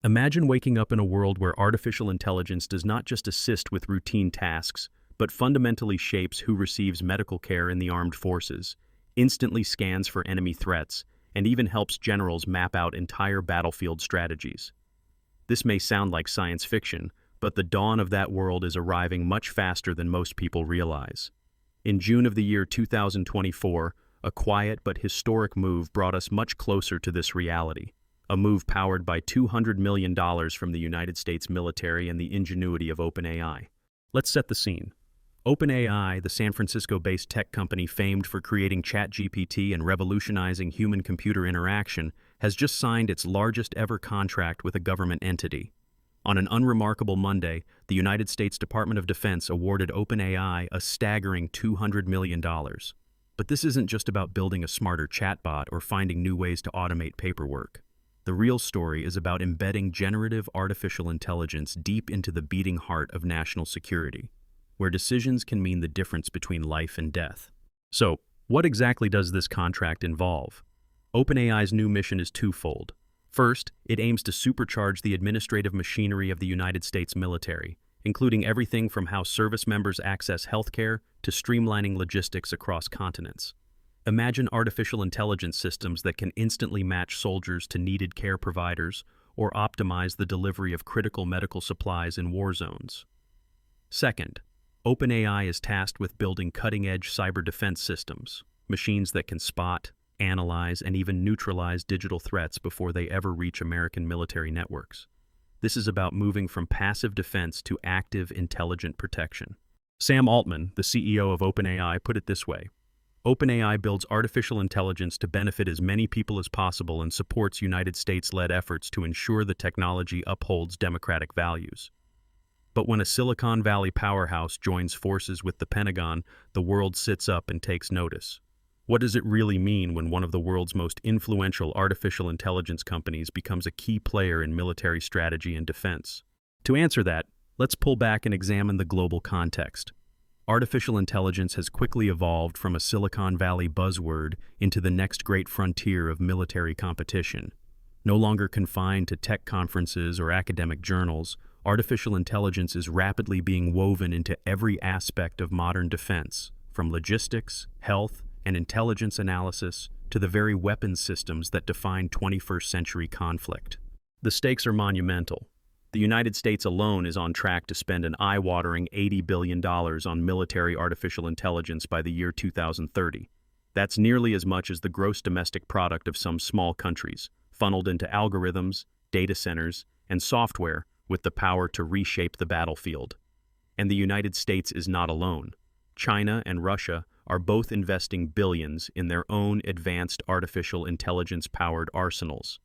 Imagine waking up in a world where artificial intelligence does not just assist with routine tasks, but fundamentally shapes who receives medical care in the armed forces, instantly scans for enemy threats, and even helps generals map out entire battlefield strategies. This may sound like science fiction, but the dawn of that world is arriving much faster than most people realize. In June of the year 2024, a quiet but historic move brought us much closer to this reality. A move powered by $200 million from the United States military and the ingenuity of OpenAI. Let's set the scene. OpenAI, the San Francisco-based tech company famed for creating ChatGPT and revolutionizing human-computer interaction, has just signed its largest ever contract with a government entity. On an unremarkable Monday, the United States Department of Defense awarded OpenAI a staggering $200 million. But this isn't just about building a smarter chatbot or finding new ways to automate paperwork. The real story is about embedding generative artificial intelligence deep into the beating heart of national security, where decisions can mean the difference between life and death. So, what exactly does this contract involve? OpenAI's new mission is twofold. First, it aims to supercharge the administrative machinery of the United States military, including everything from how service members access healthcare to streamlining logistics across continents. Imagine artificial intelligence systems that can instantly match soldiers to needed care providers or optimize the delivery of critical medical supplies in war zones. Second, OpenAI is tasked with building cutting-edge cyber defense systems, machines that can spot, analyze, and even neutralize digital threats before they ever reach American military networks. This is about moving from passive defense to active, intelligent protection. Sam Altman, the CEO of OpenAI, put it this way: OpenAI builds artificial intelligence to benefit as many people as possible and supports United States-led efforts to ensure the technology upholds democratic values. But when a Silicon Valley powerhouse joins forces with the Pentagon, the world sits up and takes notice. What does it really mean when one of the world's most influential artificial intelligence companies becomes a key player in military strategy and defense? To answer that, let's pull back and examine the global context. Artificial intelligence has quickly evolved from a Silicon Valley buzzword into the next great frontier of military competition. No longer confined to tech conferences or academic journals, artificial intelligence is rapidly being woven into every aspect of modern defense, from logistics, health, and intelligence analysis to the very weapons systems that define 21st century conflict. The stakes are monumental. The United States alone is on track to spend an eye-watering $80 billion on military artificial intelligence by the year 2030. That's nearly as much as the gross domestic product of some small countries, funneled into algorithms, data centers, and software with the power to reshape the battlefield. And the United States is not alone. China and Russia are both investing billions in their own advanced artificial intelligence-powered arsenals.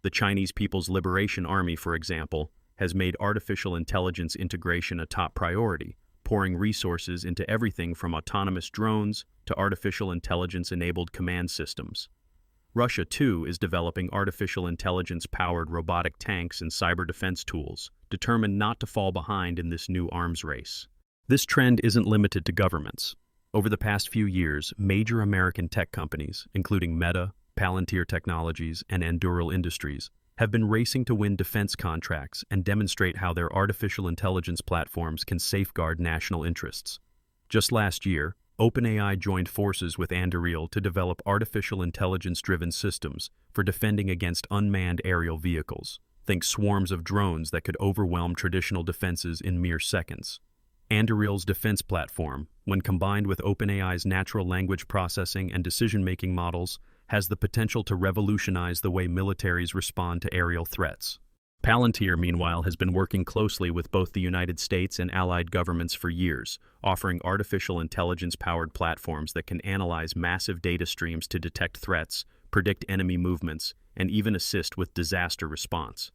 The Chinese People's Liberation Army, for example, has made artificial intelligence integration a top priority, pouring resources into everything from autonomous drones to artificial intelligence-enabled command systems. Russia, too, is developing artificial intelligence-powered robotic tanks and cyber defense tools, determined not to fall behind in this new arms race. This trend isn't limited to governments. Over the past few years, major American tech companies, including Meta, Palantir Technologies, and Anduril Industries, have been racing to win defense contracts and demonstrate how their artificial intelligence platforms can safeguard national interests. Just last year, OpenAI joined forces with Anduril to develop artificial intelligence-driven systems for defending against unmanned aerial vehicles. Think swarms of drones that could overwhelm traditional defenses in mere seconds. Anduril's defense platform, when combined with OpenAI's natural language processing and decision-making models, has the potential to revolutionize the way militaries respond to aerial threats. Palantir, meanwhile, has been working closely with both the United States and allied governments for years, offering artificial intelligence-powered platforms that can analyze massive data streams to detect threats, predict enemy movements, and even assist with disaster response.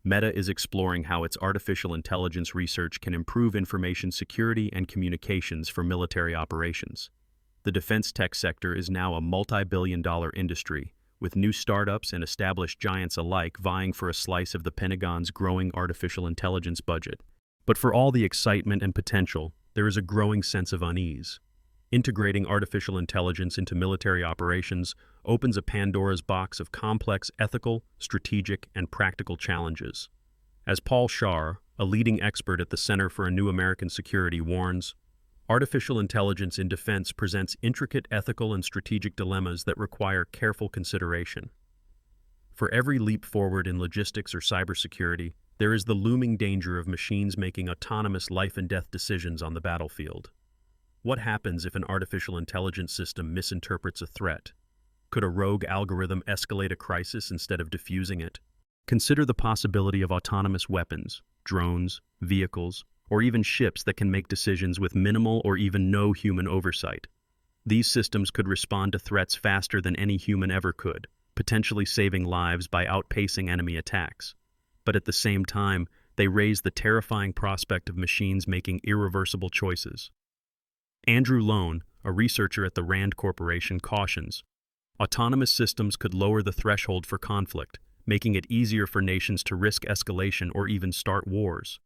Meta is exploring how its artificial intelligence research can improve information security and communications for military operations. The defense tech sector is now a multi-billion-dollar industry, with new startups and established giants alike vying for a slice of the Pentagon's growing artificial intelligence budget. But for all the excitement and potential, there is a growing sense of unease. Integrating artificial intelligence into military operations opens a Pandora's box of complex ethical, strategic, and practical challenges. As Paul Scharr, a leading expert at the Center for a New American Security, warns, artificial intelligence in defense presents intricate ethical and strategic dilemmas that require careful consideration. For every leap forward in logistics or cybersecurity, there is the looming danger of machines making autonomous life-and-death decisions on the battlefield. What happens if an artificial intelligence system misinterprets a threat? Could a rogue algorithm escalate a crisis instead of diffusing it? Consider the possibility of autonomous weapons, drones, vehicles, or even ships that can make decisions with minimal or even no human oversight. These systems could respond to threats faster than any human ever could, potentially saving lives by outpacing enemy attacks. But at the same time, they raise the terrifying prospect of machines making irreversible choices. Andrew Lone, a researcher at the Rand Corporation, cautions, autonomous systems could lower the threshold for conflict, making it easier for nations to risk escalation or even start wars.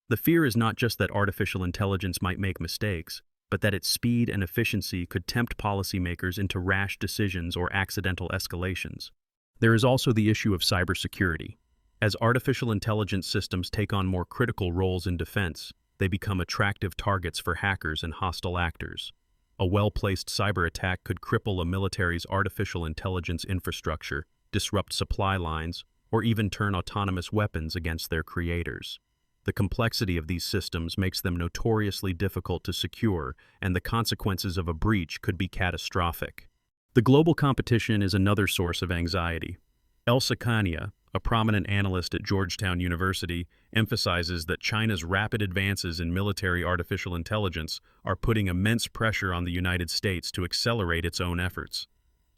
The fear is not just that artificial intelligence might make mistakes, but that its speed and efficiency could tempt policymakers into rash decisions or accidental escalations. There is also the issue of cybersecurity. As artificial intelligence systems take on more critical roles in defense, they become attractive targets for hackers and hostile actors. A well-placed cyber attack could cripple a military's artificial intelligence infrastructure, disrupt supply lines, or even turn autonomous weapons against their creators. The complexity of these systems makes them notoriously difficult to secure, and the consequences of a breach could be catastrophic. The global competition is another source of anxiety. Elsa Kania, a prominent analyst at Georgetown University, emphasizes that China's rapid advances in military artificial intelligence are putting immense pressure on the United States to accelerate its own efforts.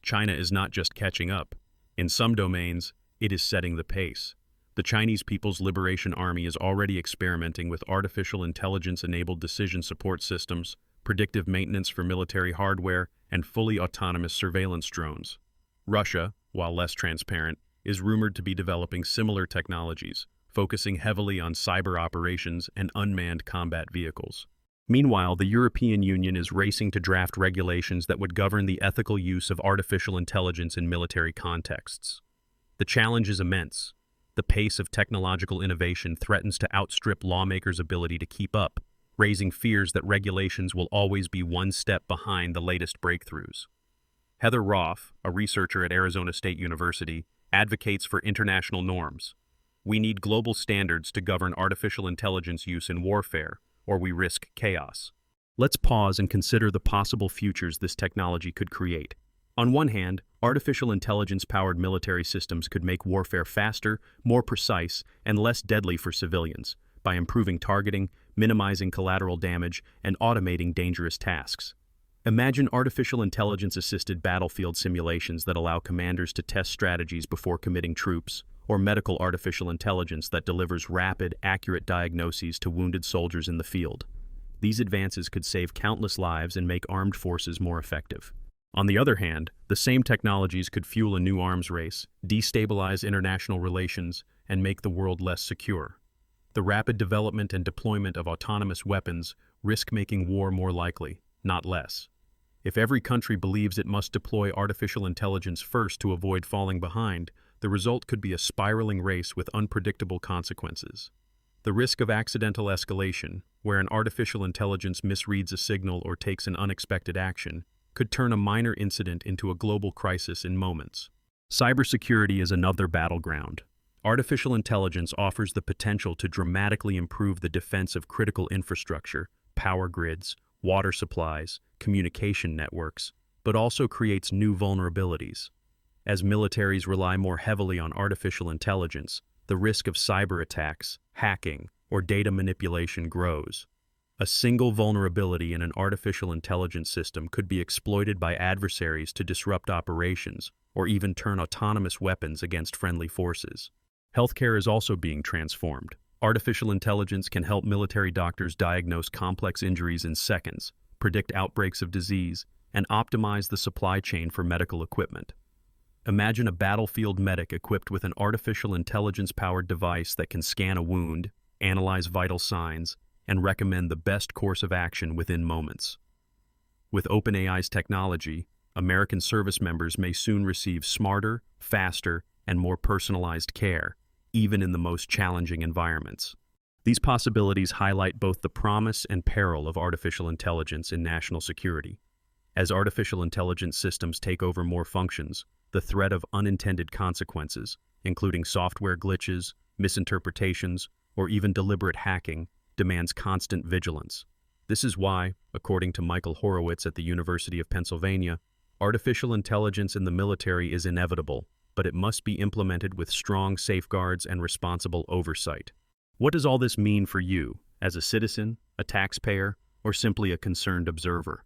China is not just catching up. In some domains, it is setting the pace. The Chinese People's Liberation Army is already experimenting with artificial intelligence-enabled decision support systems, predictive maintenance for military hardware, and fully autonomous surveillance drones. Russia, while less transparent, is rumored to be developing similar technologies, focusing heavily on cyber operations and unmanned combat vehicles. Meanwhile, the European Union is racing to draft regulations that would govern the ethical use of artificial intelligence in military contexts. The challenge is immense. The pace of technological innovation threatens to outstrip lawmakers' ability to keep up, raising fears that regulations will always be one step behind the latest breakthroughs. Heather Roth, a researcher at Arizona State University, advocates for international norms. We need global standards to govern artificial intelligence use in warfare, or we risk chaos. Let's pause and consider the possible futures this technology could create. On one hand, artificial intelligence-powered military systems could make warfare faster, more precise, and less deadly for civilians by improving targeting, minimizing collateral damage, and automating dangerous tasks. Imagine artificial intelligence-assisted battlefield simulations that allow commanders to test strategies before committing troops, or medical artificial intelligence that delivers rapid, accurate diagnoses to wounded soldiers in the field. These advances could save countless lives and make armed forces more effective. On the other hand, the same technologies could fuel a new arms race, destabilize international relations, and make the world less secure. The rapid development and deployment of autonomous weapons risk making war more likely, not less. If every country believes it must deploy artificial intelligence first to avoid falling behind, the result could be a spiraling race with unpredictable consequences. The risk of accidental escalation, where an artificial intelligence misreads a signal or takes an unexpected action, could turn a minor incident into a global crisis in moments. Cybersecurity is another battleground. Artificial intelligence offers the potential to dramatically improve the defense of critical infrastructure, power grids, water supplies, communication networks, but also creates new vulnerabilities. As militaries rely more heavily on artificial intelligence, the risk of cyber attacks, hacking, or data manipulation grows. A single vulnerability in an artificial intelligence system could be exploited by adversaries to disrupt operations or even turn autonomous weapons against friendly forces. Healthcare is also being transformed. Artificial intelligence can help military doctors diagnose complex injuries in seconds, predict outbreaks of disease, and optimize the supply chain for medical equipment. Imagine a battlefield medic equipped with an artificial intelligence-powered device that can scan a wound, analyze vital signs, and recommend the best course of action within moments. With OpenAI's technology, American service members may soon receive smarter, faster, and more personalized care, even in the most challenging environments. These possibilities highlight both the promise and peril of artificial intelligence in national security. As artificial intelligence systems take over more functions, the threat of unintended consequences, including software glitches, misinterpretations, or even deliberate hacking, demands constant vigilance. This is why, according to Michael Horowitz at the University of Pennsylvania, artificial intelligence in the military is inevitable, but it must be implemented with strong safeguards and responsible oversight. What does all this mean for you, as a citizen, a taxpayer, or simply a concerned observer?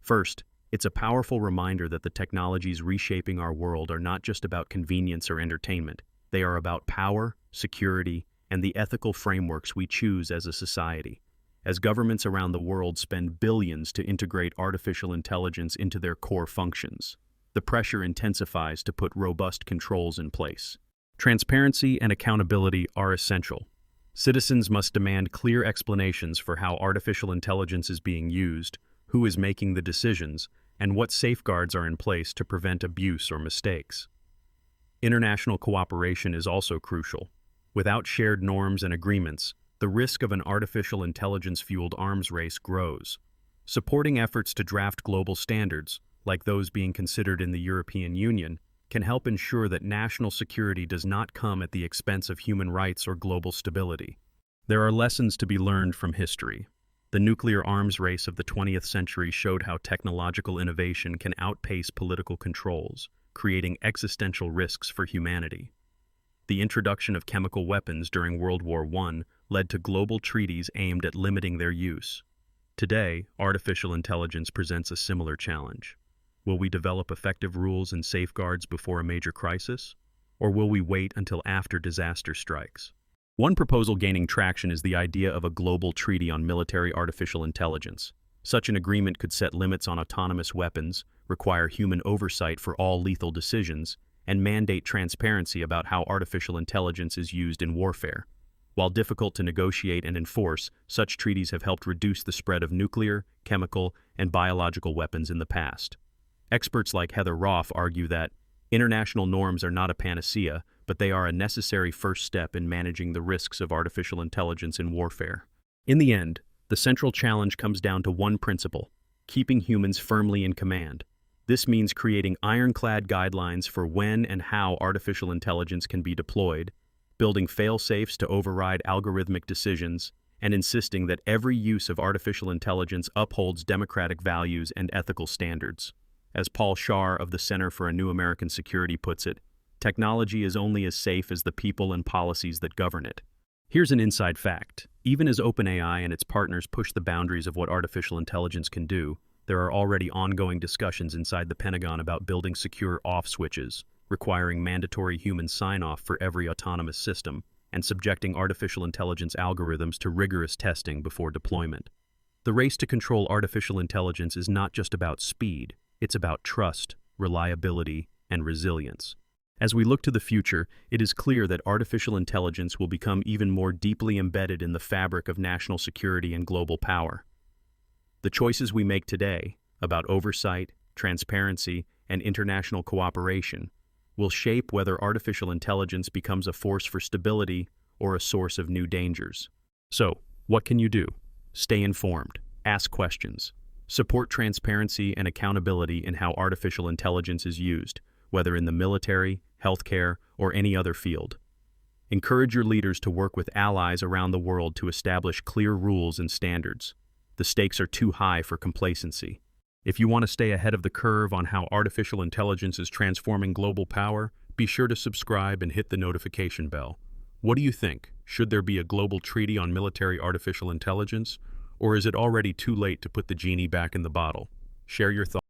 First, it's a powerful reminder that the technologies reshaping our world are not just about convenience or entertainment. They are about power, security, and the ethical frameworks we choose as a society. As governments around the world spend billions to integrate artificial intelligence into their core functions, the pressure intensifies to put robust controls in place. Transparency and accountability are essential. Citizens must demand clear explanations for how artificial intelligence is being used, who is making the decisions, and what safeguards are in place to prevent abuse or mistakes. International cooperation is also crucial. Without shared norms and agreements, the risk of an artificial intelligence-fueled arms race grows. Supporting efforts to draft global standards, like those being considered in the European Union, can help ensure that national security does not come at the expense of human rights or global stability. There are lessons to be learned from history. The nuclear arms race of the 20th century showed how technological innovation can outpace political controls, creating existential risks for humanity. The introduction of chemical weapons during World War I led to global treaties aimed at limiting their use. Today, artificial intelligence presents a similar challenge. Will we develop effective rules and safeguards before a major crisis? Or will we wait until after disaster strikes? One proposal gaining traction is the idea of a global treaty on military artificial intelligence. Such an agreement could set limits on autonomous weapons, require human oversight for all lethal decisions, and mandate transparency about how artificial intelligence is used in warfare. While difficult to negotiate and enforce, such treaties have helped reduce the spread of nuclear, chemical, and biological weapons in the past. Experts like Heather Roth argue that international norms are not a panacea, but they are a necessary first step in managing the risks of artificial intelligence in warfare. In the end, the central challenge comes down to one principle: keeping humans firmly in command. This means creating ironclad guidelines for when and how artificial intelligence can be deployed, building fail-safes to override algorithmic decisions, and insisting that every use of artificial intelligence upholds democratic values and ethical standards. As Paul Shar of the Center for a New American Security puts it, technology is only as safe as the people and policies that govern it. Here's an inside fact. Even as OpenAI and its partners push the boundaries of what artificial intelligence can do, there are already ongoing discussions inside the Pentagon about building secure off switches, requiring mandatory human sign-off for every autonomous system, and subjecting artificial intelligence algorithms to rigorous testing before deployment. The race to control artificial intelligence is not just about speed. It's about trust, reliability, and resilience. As we look to the future, it is clear that artificial intelligence will become even more deeply embedded in the fabric of national security and global power. The choices we make today about oversight, transparency, and international cooperation will shape whether artificial intelligence becomes a force for stability or a source of new dangers. So, what can you do? Stay informed, ask questions, support transparency and accountability in how artificial intelligence is used, whether in the military, healthcare, or any other field. Encourage your leaders to work with allies around the world to establish clear rules and standards. The stakes are too high for complacency. If you want to stay ahead of the curve on how artificial intelligence is transforming global power, be sure to subscribe and hit the notification bell. What do you think? Should there be a global treaty on military artificial intelligence? Or is it already too late to put the genie back in the bottle? Share your thoughts.